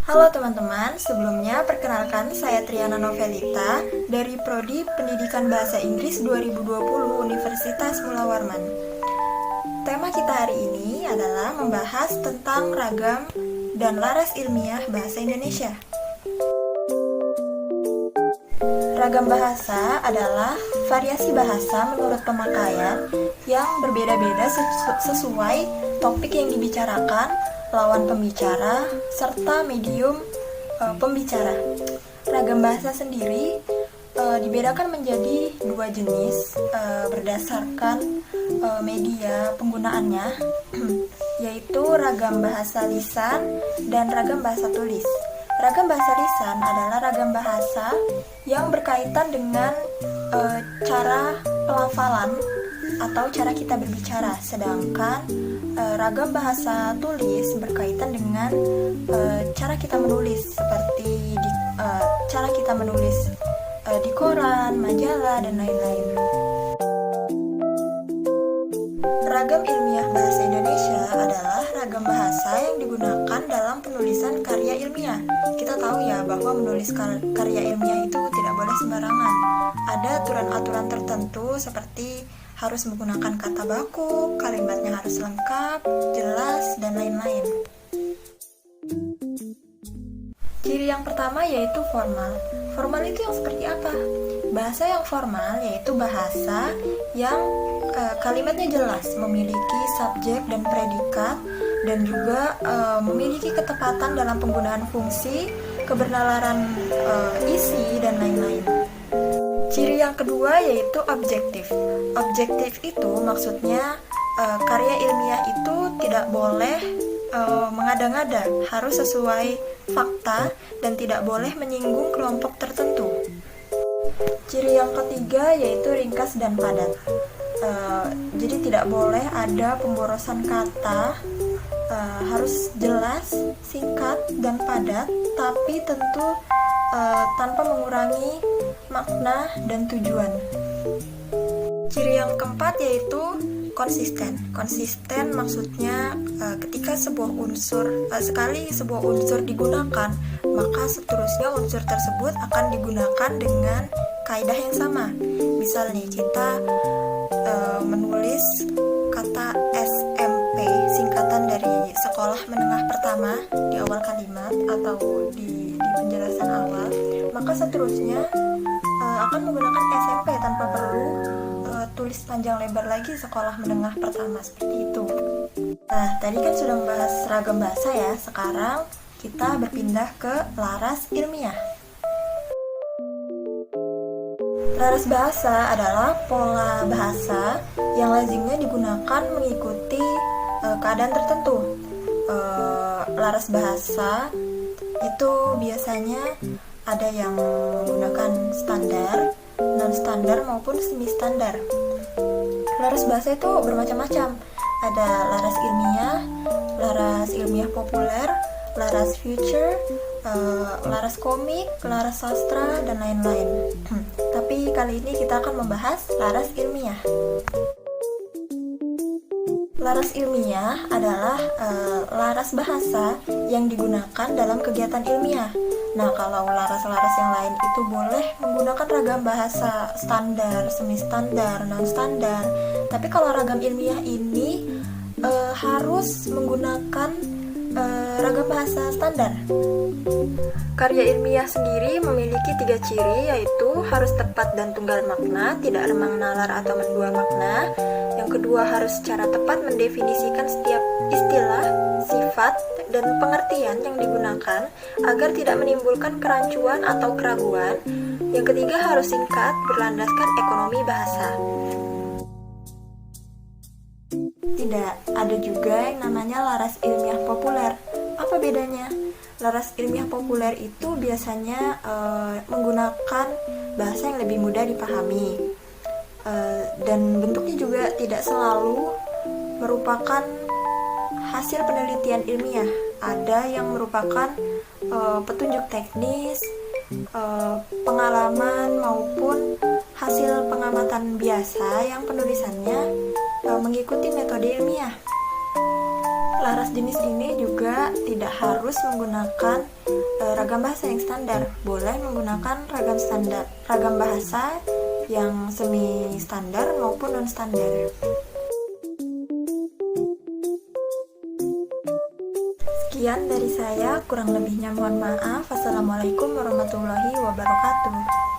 Halo teman-teman, sebelumnya perkenalkan saya Triana Novelita dari Prodi Pendidikan Bahasa Inggris 2020 Universitas Mula Warman. Tema kita hari ini adalah membahas tentang ragam dan laras ilmiah bahasa Indonesia. Ragam bahasa adalah variasi bahasa menurut pemakaian yang berbeda-beda sesuai topik yang dibicarakan, lawan pembicara, serta medium pembicara. Ragam bahasa sendiri dibedakan menjadi dua jenis berdasarkan media penggunaannya, yaitu ragam bahasa lisan dan ragam bahasa tulis. Ragam bahasa lisan adalah ragam bahasa yang berkaitan dengan cara pelafalan atau cara kita berbicara, sedangkan ragam bahasa tulis berkaitan dengan cara kita menulis, seperti cara kita menulis di koran, majalah, dan lain-lain. Ragam ilmiah bahasa Indonesia adalah ragam bahasa yang digunakan dalam penulisan karya ilmiah. Kita tahu ya bahwa menulis karya ilmiah itu tidak boleh sembarangan. Ada aturan-aturan tertentu seperti harus menggunakan kata baku, kalimatnya harus lengkap, jelas, dan lain-lain. Ciri yang pertama yaitu formal. Formal itu yang seperti apa? Bahasa yang formal yaitu bahasa yang kalimatnya jelas, memiliki subjek dan predikat, dan juga memiliki ketepatan dalam penggunaan fungsi, kebenaran isi, dan lain-lain. Ciri yang kedua yaitu objektif. Objektif itu maksudnya karya ilmiah itu tidak boleh mengada-ngada, harus sesuai fakta dan tidak boleh menyinggung kelompok tertentu. Ciri yang ketiga yaitu ringkas dan padat. Jadi tidak boleh ada pemborosan kata, harus jelas, singkat, dan padat, tapi tentu tanpa mengurangi makna dan tujuan. Ciri yang keempat yaitu konsisten. Konsisten maksudnya ketika sebuah unsur sekali sebuah unsur digunakan, maka seterusnya unsur tersebut akan digunakan dengan kaidah yang sama. Misal nih kita menulis kata SMP, singkatan dari sekolah menengah pertama di awal kalimat atau di penjelasan awal, maka seterusnya akan menggunakan SMP tanpa perlu tulis panjang lebar lagi sekolah menengah pertama, seperti itu. Nah, tadi kan sudah membahas ragam bahasa ya, sekarang kita berpindah ke laras ilmiah. Laras bahasa adalah pola bahasa yang lazimnya digunakan mengikuti keadaan tertentu. Laras bahasa itu biasanya ada yang menggunakan standar, non-standar, maupun semi-standar. Laras bahasa itu bermacam-macam. Ada laras ilmiah populer, laras future, laras komik, laras sastra, dan lain-lain. Tapi kali ini kita akan membahas laras ilmiah. Laras ilmiah adalah laras bahasa yang digunakan dalam kegiatan ilmiah. Nah, kalau laras-laras yang lain itu boleh menggunakan ragam bahasa standar, semi-standar, non-standar. Tapi kalau ragam ilmiah ini harus menggunakan ragam bahasa standar. Karya ilmiah sendiri memiliki 3 ciri, yaitu harus tepat dan tunggal makna, tidak remang nalar atau mendua makna. Yang kedua, harus secara tepat mendefinisikan setiap istilah, sifat, dan pengertian yang digunakan agar tidak menimbulkan kerancuan atau keraguan. Yang ketiga, harus singkat, berlandaskan ekonomi bahasa. Tidak, ada juga yang namanya laras ilmiah populer. Apa bedanya? Laras ilmiah populer itu biasanya menggunakan bahasa yang lebih mudah dipahami, dan bentuknya juga tidak selalu merupakan hasil penelitian ilmiah. Ada yang merupakan petunjuk teknis, pengalaman, maupun hasil pengamatan biasa yang penulisannya mengikuti metode ilmiah. selaras jenis ini juga tidak harus menggunakan ragam bahasa yang standar. Boleh menggunakan ragam bahasa yang semi standar maupun non standar. Sekian dari saya, kurang lebihnya mohon maaf. Wassalamualaikum warahmatullahi wabarakatuh.